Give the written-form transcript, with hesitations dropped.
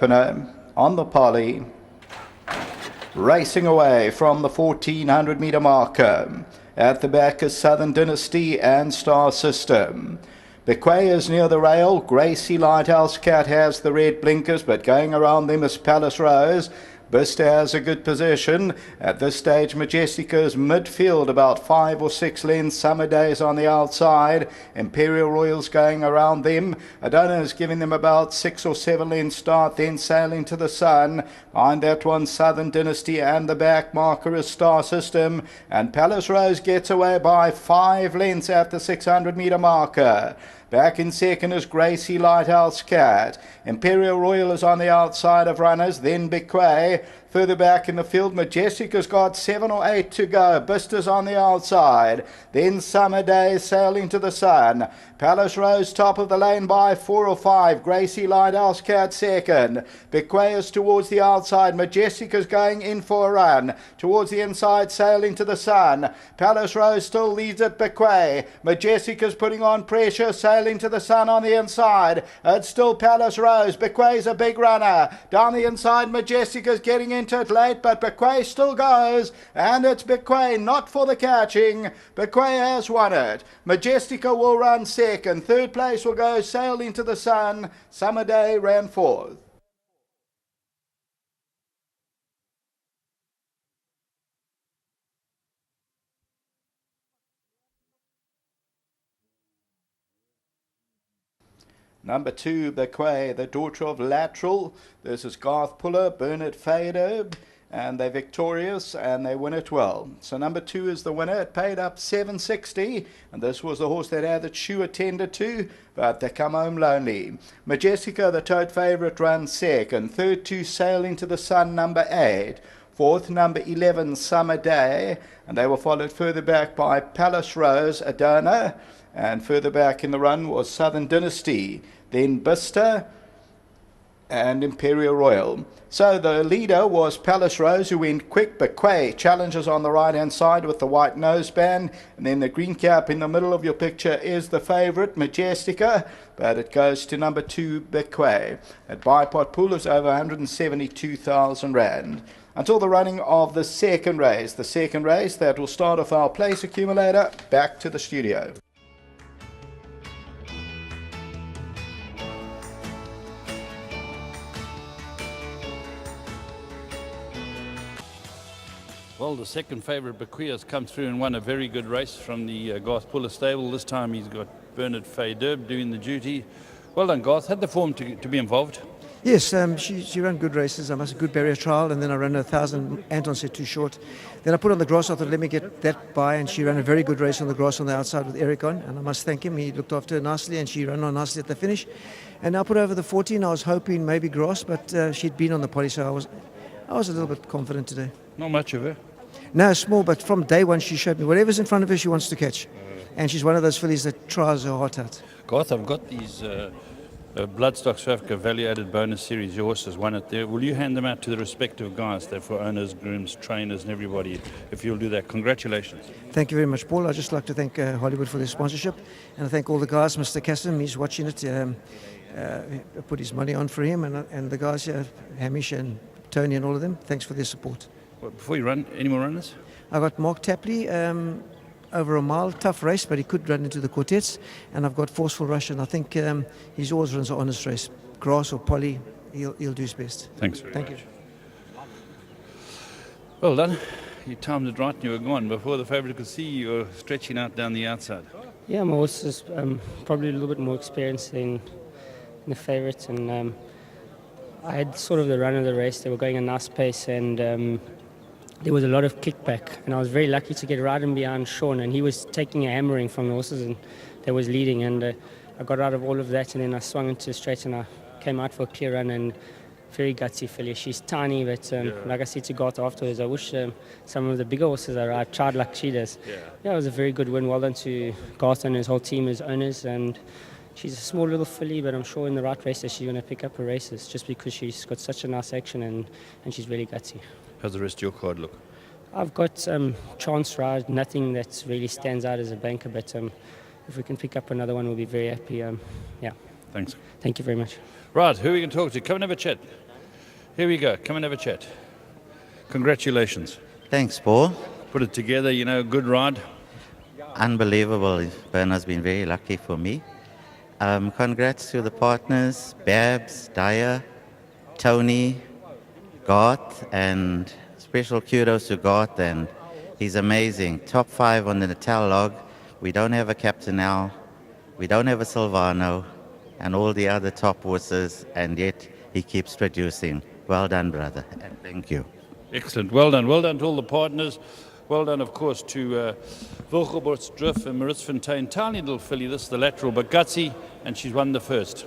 opener on the poly, racing away from the 1400 meter marker. At the back is Southern Dynasty and Star System. BEQUIA is near the rail. Gracie Lighthouse Cat has the red blinkers, but going around them is Palace Rose. Bista has a good position. At this stage, Majestica's midfield, about 5 or 6 lengths. Summer Days on the outside. Imperial Royals going around them. Adona is giving them about 6 or 7 lengths start, then Sailing to the Sun. Behind that one, Southern Dynasty, and the back marker is Star System. And Palace Rose gets away by 5 lengths at the 600 meter marker. Back in second is Gracie Lighthouse Cat. Imperial Royal is on the outside of runners, then BEQUIA. Further back in the field, Majestica's got 7 or 8 to go. Bista's on the outside. Then Summer Day, Sailing to the Sun. Palace Rose top of the lane by 4 or 5. Gracie Lighthouse Cat second. BEQUIA's towards the outside. Majestica's going in for a run. Towards the inside, Sailing to the Sun. Palace Rose still leads at BEQUIA. Majestica's putting on pressure. Sailing to the Sun on the inside. It's still Palace Rose. BEQUIA's a big runner. Down the inside, Majestica's getting into it late, but BEQUIA still goes, and it's BEQUIA not for the catching. BEQUIA has won it. Majestica will run second. Third place will go Sailing to the Sun. Summer Day ran fourth. Number 2, BEQUIA, the daughter of Lateral. This is Garth Puller, Bernard Fader, and they're victorious and they win it well. So number 2 is the winner. It paid up $760, and this was the horse that had its shoe attended to, but they come home lonely. Majestica, the tote favourite, runs second. Third to Sailing to the Sun, number 8. Fourth, number 11, Summer Day, and they were followed further back by Palace Rose, Adona, and further back in the run was Southern Dynasty, then Bista and Imperial Royal. So the leader was Palace Rose, who went quick. BEQUIA challenges on the right hand side with the white noseband, and then the green cap in the middle of your picture is the favourite, Majestica, but it goes to number 2, BEQUIA. At Bipot pool is over 172,000 rand. Until the running of the second race that will start off our place accumulator. Back to the studio. Well, the second favourite, BEQUIA, has come through and won a very good race from the Garth Puller stable. This time he's got Bernard Fader doing the duty. Well done, Garth. Had the form to be involved. Yes, she ran good races. I must a good barrier trial, and then I ran 1,000. Anton said too short. Then I put on the grass. I thought, let me get that by, and she ran a very good race on the grass on the outside with Eric on, and I must thank him. He looked after her nicely, and she ran on nicely at the finish. And I put over the 14. I was hoping maybe grass, but she'd been on the poly, so I was a little bit confident today. Not much of her. No, small, but from day one she showed me whatever's in front of her she wants to catch. And she's one of those fillies that tries her heart out. Garth, I've got these Bloodstock South Africa Value-Added Bonus Series. Your horses won it there. Will you hand them out to the respective guys? They're for owners, grooms, trainers and everybody. If you'll do that, congratulations. Thank you very much, Paul. I'd just like to thank Hollywood for their sponsorship. And I thank all the guys. Mr. Cassim, he's watching it. Put his money on for him. And the guys here, Hamish and Tony and all of them, thanks for their support. Well, before you run, any more runners? I got Mark Tapley over a mile, tough race, but he could run into the quartets. And I've got Forceful Rush, and I think he always runs an honest race. Grass or poly, he'll do his best. Thanks very much. Thank you. Well done. You timed it right and you were gone. Before the favourite could see you were stretching out down the outside. Yeah, my horse is probably a little bit more experienced than the favourite, and I had sort of the run of the race. They were going a nice pace, and there was a lot of kickback, and I was very lucky to get right in behind Sean, and he was taking a hammering from the horses and that was leading, and I got out of all of that, and then I swung into straight and I came out for a clear run, and very gutsy filly. She's tiny, but like I said to Garth afterwards, I wish some of the bigger horses I tried like she does. Yeah, it was a very good win. Well done to Garth and his whole team as owners, and she's a small little filly, but I'm sure in the right races she's going to pick up her races just because she's got such a nice action and she's really gutsy. How's the rest of your card look? I've got chance ride, nothing that really stands out as a banker, but if we can pick up another one, we'll be very happy. Yeah. Thanks. Thank you very much. Right, who are we going to talk to? Come and have a chat. Here we go. Come and have a chat. Congratulations. Thanks, Paul. Put it together, you know, good ride. Unbelievable. Bernard's been very lucky for me. Congrats to the partners, Babs, Dyer, Tony, Garth, and special kudos to Garth, and he's amazing. Top 5 on the Natal log. We don't have a Captain Al, we don't have a Silvano, and all the other top horses, and yet he keeps producing. Well done, brother, and thank you. Excellent. Well done. Well done to all the partners. Well done, of course, to Wilgeborst Drift and Maritz Fontaine. Tiny little filly, this is the lateral, but gutsy, and she's won the first.